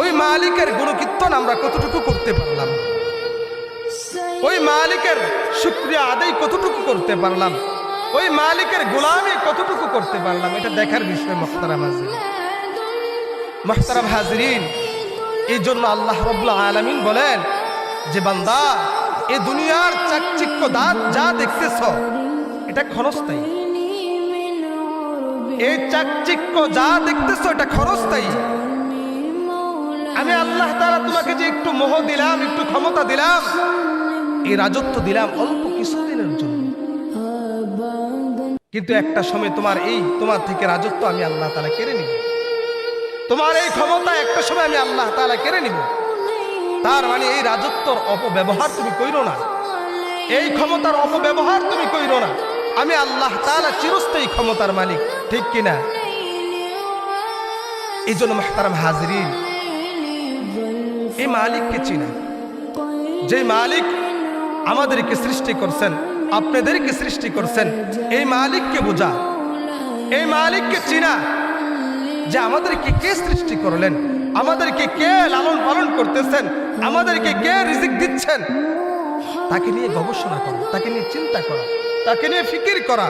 ওই মালিকের গুণকীর্তন আমরা কতটুকু করতে পারলাম, ওই মালিকের শুকরিয়া আদায় কতটুকু করতে পারলাম, ওই মালিকের গোলামি কতটুকু করতে পারলাম, এটা দেখার বিষয় মুহতারাম হাজিরিন। মুহতারাম হাজিরিন, এই জন্য আল্লাহ রাব্বুল আলামিন বলেন যে বান্দা, এই দুনিয়ার চাকচিক্য যা দেখতেছ এটা ক্ষণস্থায়ী, এই চাকচিক্য যা দেখতেছ এটা ক্ষণস্থায়ী। আমি আল্লাহ তাআলা তোমাকে যে একটু মোহ দিলাম, একটু ক্ষমতা দিলাম, এই রাজত্ব দিলাম অল্প কিছুদিনের জন্য, কিন্তু একটা সময় তোমার থেকে রাজত্ব আমি আল্লাহ তাআলা কেড়ে নিব, তোমার এই ক্ষমতা একটা সময় আমি আল্লাহ তাআলা কেড়ে নিব। তার মানে এই রাজত্বর অপব্যবহার তুমি কইরো না, এই ক্ষমতার অপব্যবহার তুমি কইরো না। আমি আল্লাহ তাআলা চিরস্থায়ী ক্ষমতার মালিক, ঠিক কিনা? এই জন্য মুহতারাম হাজিরিন, এই মালিককে চিনা, যে মালিক আমাদেরকে সৃষ্টি করছেন, আপনাদেরকে সৃষ্টি করছেন, এই মালিককে বোঝা, এই মালিককে চিনা, যে আমাদেরকে কে সৃষ্টি করলেন, আমাদেরকে কে লালন পালন করতেছেন, আমাদেরকে কে রিজিক দিচ্ছেন, তাকে নিয়ে গবেষণা করা, তাকে নিয়ে চিন্তা করা, তাকে নিয়ে ফিকির করা।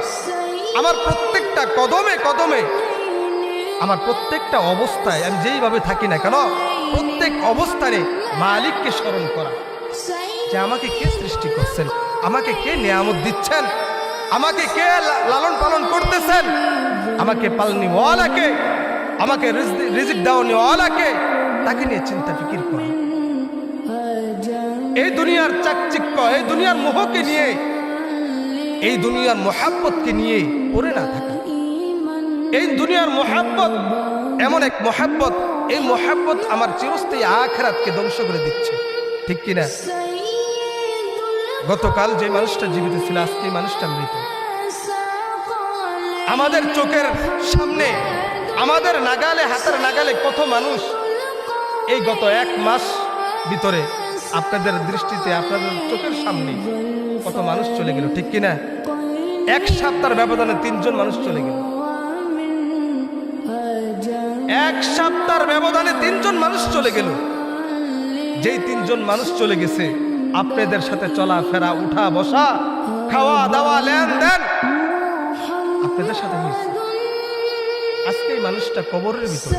আমার প্রত্যেকটা কদমে কদমে, আমার প্রত্যেকটা অবস্থায় আমি যেইভাবে থাকি না কেন, প্রত্যেক অবস্থানে মালিককে স্মরণ করা, যে আমাকে কে সৃষ্টি করছেন, আমাকে কে নিয়ামত দিচ্ছেন, আমাকে কে লালন পালন করতেছেন, আমাকে পালনিওয়ালাকে, আমাকে রিজিক দেওয়ানিওয়ালাকে, তাকে নিয়ে চিন্তা ফিকির করা। এই দুনিয়ার চাকচিক্য, এই দুনিয়ার মোহকে নিয়ে, এই দুনিয়ার মোহাব্বতকে নিয়ে পড়ে না থাকা। এই দুনিয়ার মোহাব্বত এমন এক মোহাব্বত, এই মোহাব্বত আমার চিরস্থায়ী আখিরাতকে ধ্বংস করে দিচ্ছে, ঠিক কিনা? গতকাল যে মানুষটা জীবিত ছিল, আজকে এই মানুষটা মৃত। আমাদের চোখের সামনে, আমাদের নাগালে, হাতের নাগালে কত মানুষ এই গত এক মাস ভিতরে, আপনাদের দৃষ্টিতে, আপনাদের চোখের সামনে কত মানুষ চলে গেল, ঠিক কিনা? এক সপ্তাহের ব্যবধানে 3 জন মানুষ চলে গেল, এক সপ্তাহের ব্যবধানে 3 জন মানুষ চলে গেল। যেই 3 জন মানুষ চলে গেছে, আপনাদের সাথে চলাফেরা, উঠা বসা, খাওয়া দাওয়া, লেনদেন আপনাদের সাথে হয়েছে। আজকে এই মানুষটা কবরের ভিতরে,